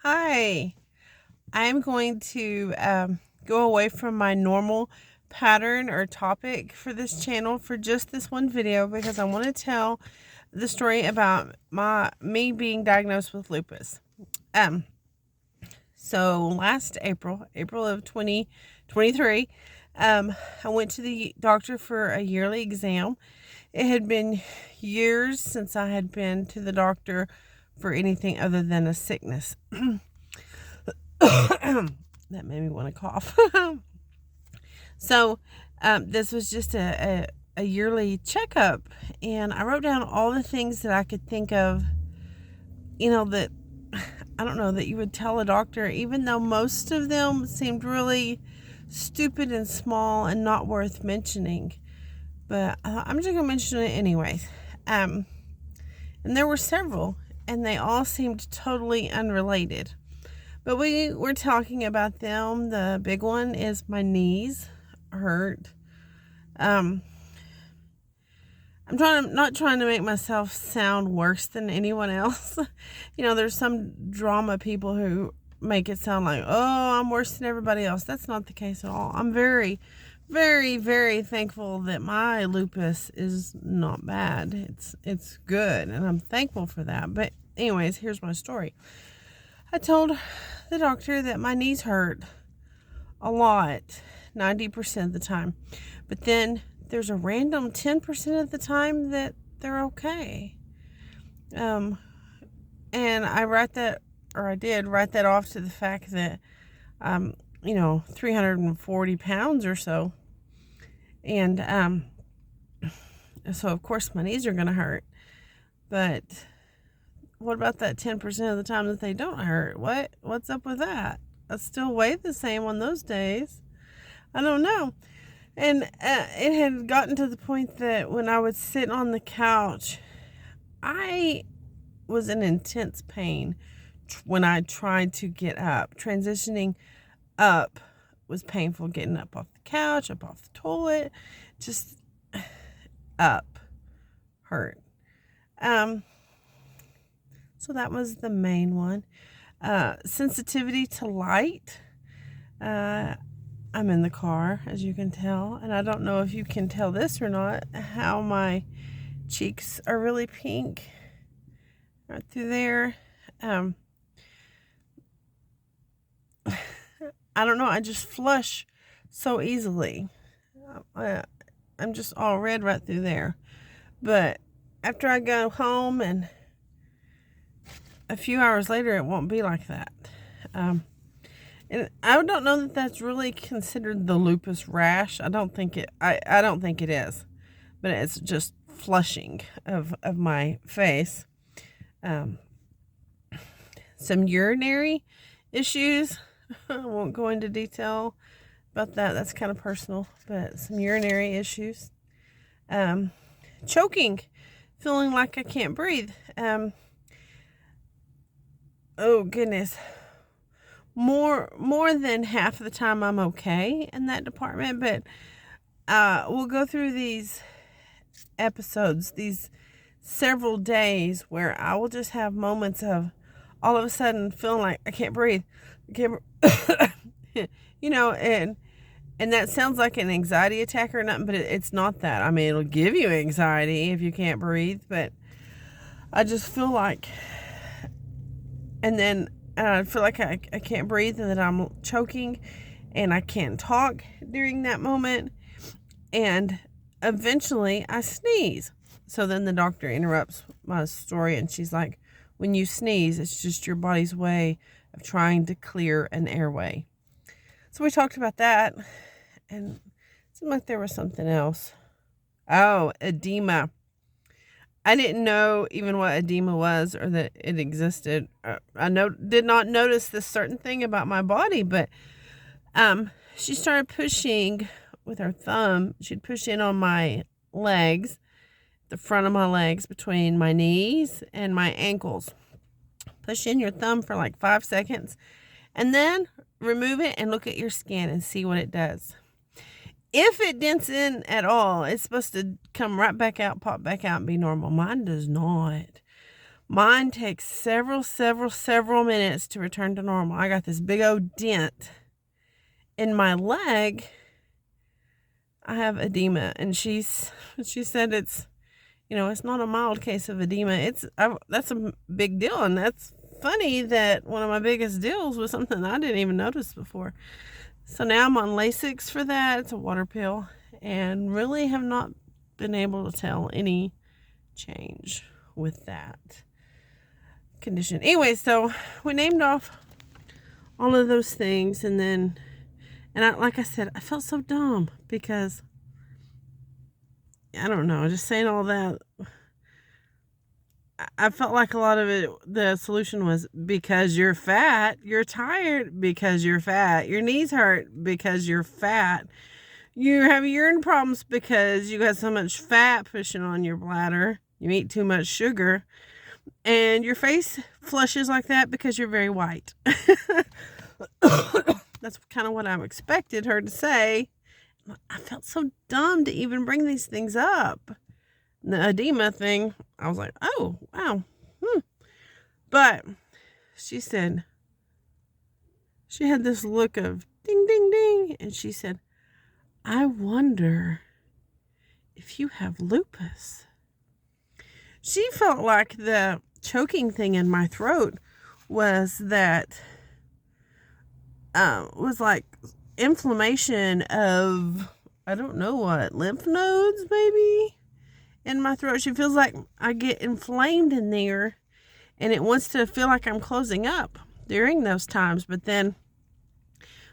Hi, I'm going to go away from my normal pattern or topic for this channel for just this one video because I want to tell the story about me being diagnosed with lupus. Um, so last April of 2023, I went to the doctor for a yearly exam. It had been years since I had been to the doctor for anything other than a sickness. That made me want to cough. So, this was just a yearly checkup, and I wrote down all the things that I could think of, that I don't know that you would tell a doctor, even though most of them seemed really stupid and small and not worth mentioning. But I'm just going to mention it anyways. And there were several, and they all seemed totally unrelated. But we were talking about them. The big one is my knees hurt. I'm not trying to make myself sound worse than anyone else. There's some drama people who make it sound like, oh, I'm worse than everybody else. That's not the case at all. I'm very, very, very thankful that my lupus is not bad. It's good, and I'm thankful for that. But anyways, here's my story. I told the doctor that my knees hurt a lot, 90% of the time. But then there's a random 10% of the time that they're okay. And I did write that off to the fact that, 340 pounds or so. And so, of course, my knees are going to hurt. But what about that 10% of the time that they don't hurt? What's up with that? I still weigh the same on those days. I don't know. And it had gotten to the point that when I would sit on the couch, I was in intense pain when I tried to get up. Transitioning up was painful. Getting up off the couch, up off the toilet, just up hurt. So that was the main one. Sensitivity to light. I'm in the car, as you can tell, and I don't know if you can tell this or not, how my cheeks are really pink right through there. I don't know, I just flush so easily. I'm just all red right through there. But after I go home and a few hours later, it won't be like that. And I don't know that that's really considered the lupus rash. I don't think it is, but it's just flushing of my face. Some urinary issues. I won't go into detail about that. That's kind of personal, but some urinary issues. Choking, feeling like I can't breathe. Oh goodness. More than half of the time I'm okay in that department, but we'll go through these episodes, these several days where I will just have moments of all of a sudden feeling like I can't breathe. And that sounds like an anxiety attack or nothing, but it's not that. I mean, it'll give you anxiety if you can't breathe, but I just feel like, and then I feel like I can't breathe and that I'm choking and I can't talk during that moment. And eventually I sneeze. So then the doctor interrupts my story and she's like, when you sneeze, it's just your body's way of trying to clear an airway. So we talked about that, and it seemed like there was something else. Oh, edema. I didn't know even what edema was or that it existed. I did not notice this certain thing about my body, but she started pushing with her thumb. She'd push in on my legs, the front of my legs, between my knees and my ankles. Push in your thumb for like 5 seconds, and then remove it and look at your skin and see what it does. If it dents in at all, it's supposed to come right back out, pop back out, and be normal. Mine does not. Mine takes several minutes to return to normal. I got this big old dent in my leg. I have edema, and she said it's, it's not a mild case of edema. That's a big deal, and that's funny that one of my biggest deals was something I didn't even notice before. So now I'm on Lasix for that. It's a water pill, and really have not been able to tell any change with that condition. Anyway, so we named off all of those things, and like I said, I felt so dumb because I don't know, just saying all that. I felt like a lot of it, the solution was because you're fat, you're tired because you're fat, your knees hurt because you're fat, you have urine problems because you got so much fat pushing on your bladder, you eat too much sugar, and your face flushes like that because you're very white. That's kind of what I expected her to say. I felt so dumb to even bring these things up. The edema thing, I was like, oh, wow. But she said, she had this look of ding, ding, ding. And she said, I wonder if you have lupus. She felt like the choking thing in my throat was like inflammation of, I don't know what, lymph nodes maybe in my throat. She feels like I get inflamed in there, and it wants to feel like I'm closing up during those times. But then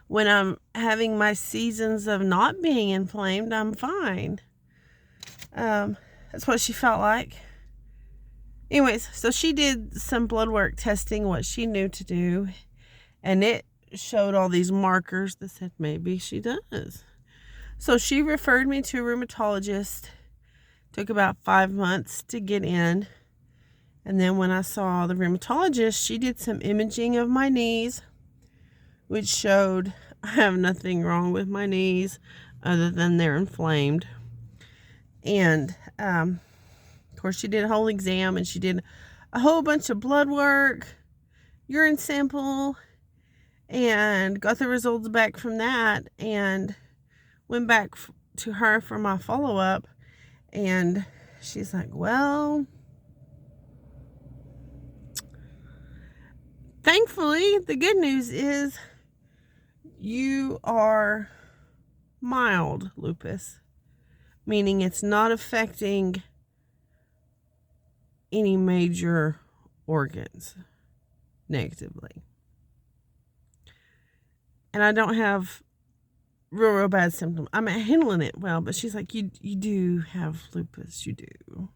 when I'm having my seasons of not being inflamed, I'm fine. That's what she felt like. Anyways, so she did some blood work testing what she knew to do, and it showed all these markers that said maybe she does. So she referred me to a rheumatologist. Took about 5 months to get in. And then when I saw the rheumatologist, she did some imaging of my knees, which showed I have nothing wrong with my knees other than they're inflamed. And of course, she did a whole exam, and she did a whole bunch of blood work, urine sample, and got the results back from that, and went back to her for my follow-up. And she's like, well, thankfully, the good news is you are mild lupus, meaning it's not affecting any major organs negatively. And I don't have real bad symptoms. I'm handling it well, but she's like, you do have lupus, you do.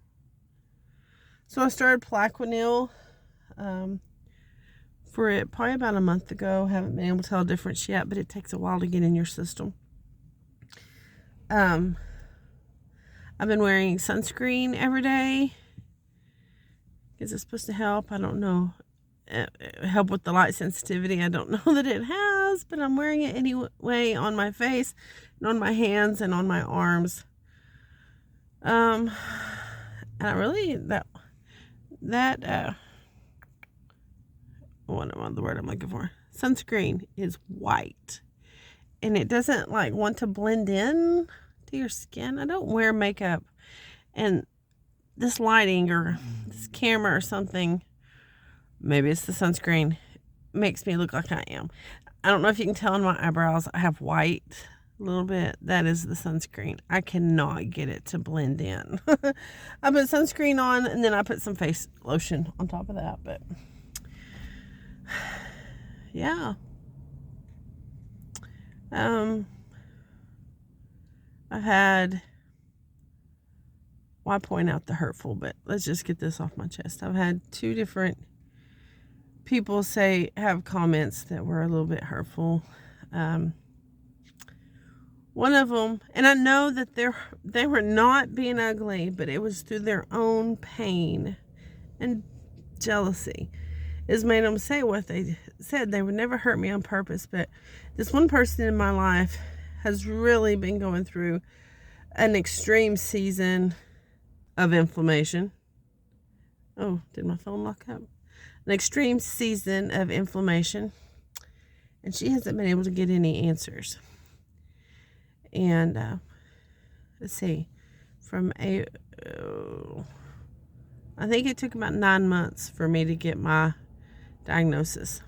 So I started Plaquenil for it probably about a month ago. Haven't been able to tell a difference yet, but it takes a while to get in your system. I've been wearing sunscreen every day. Is it supposed to help? I don't know. Help with the light sensitivity. I don't know that it has, but I'm wearing it anyway on my face and on my hands and on my arms. And I really, what am the word I'm looking for? Sunscreen is white, and it doesn't like want to blend in to your skin. I don't wear makeup, and this lighting or this camera or something, maybe it's the sunscreen, makes me look like I am. I don't know if you can tell in my eyebrows, I have white a little bit. That is the sunscreen. I cannot get it to blend in. I put sunscreen on, and then I put some face lotion on top of that. But yeah. I've had, well, I point out the hurtful, but let's just get this off my chest. I've had 2 different people have comments that were a little bit hurtful. One of them, and I know that they were not being ugly, but it was through their own pain and jealousy, has made them say what they said. They would never hurt me on purpose, but this one person in my life has really been going through an extreme season of inflammation, Oh, did my phone lock up? An extreme season of inflammation, and she hasn't been able to get any answers. And let's see, I think it took about 9 months for me to get my diagnosis,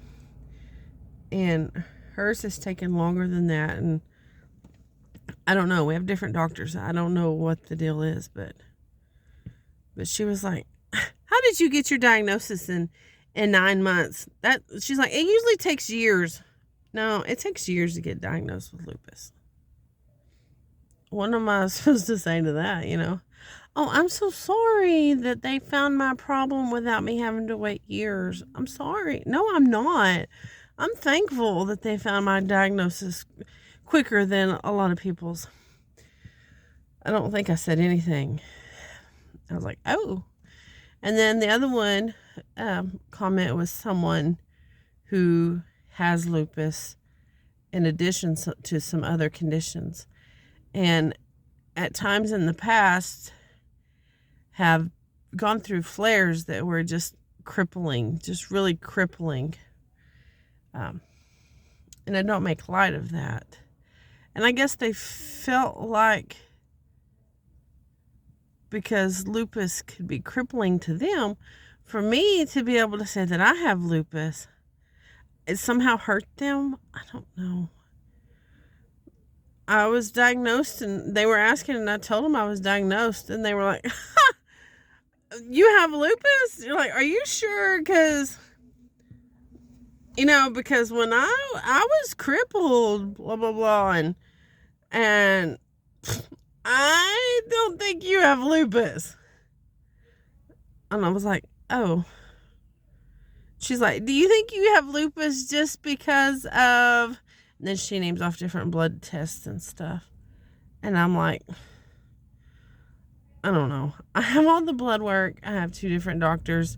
and hers has taken longer than that. And I don't know. We have different doctors. I don't know what the deal is, but she was like, "How did you get your diagnosis in 9 months?" She's like, "It usually takes years." No, it takes years to get diagnosed with lupus. What am I supposed to say to that, Oh, I'm so sorry that they found my problem without me having to wait years. I'm sorry. No, I'm not. I'm thankful that they found my diagnosis quicker than a lot of people's. I don't think I said anything. I was like, oh. And then the other one comment was someone who has lupus in addition to some other conditions. And at times in the past have gone through flares that were just crippling, just really crippling. And I don't make light of that. And I guess they felt like because lupus could be crippling to them, for me to be able to say that I have lupus, it somehow hurt them. I don't know. I was diagnosed, and they were asking, and I told them I was diagnosed, and they were like, "You have lupus?" You're like, "Are you sure?" Because when I was crippled, blah blah blah, and I don't think you have lupus. And I was like, "Oh." She's like, "Do you think you have lupus just because of..." And then she names off different blood tests and stuff. And I'm like, I don't know. I have all the blood work. I have 2 different doctors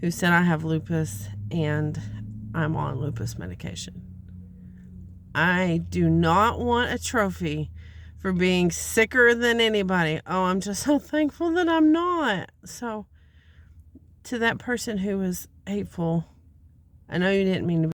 who said I have lupus, and I'm on lupus medication. I do not want a trophy for being sicker than anybody. Oh, I'm just so thankful that I'm not. So, to that person who was hateful, I know you didn't mean to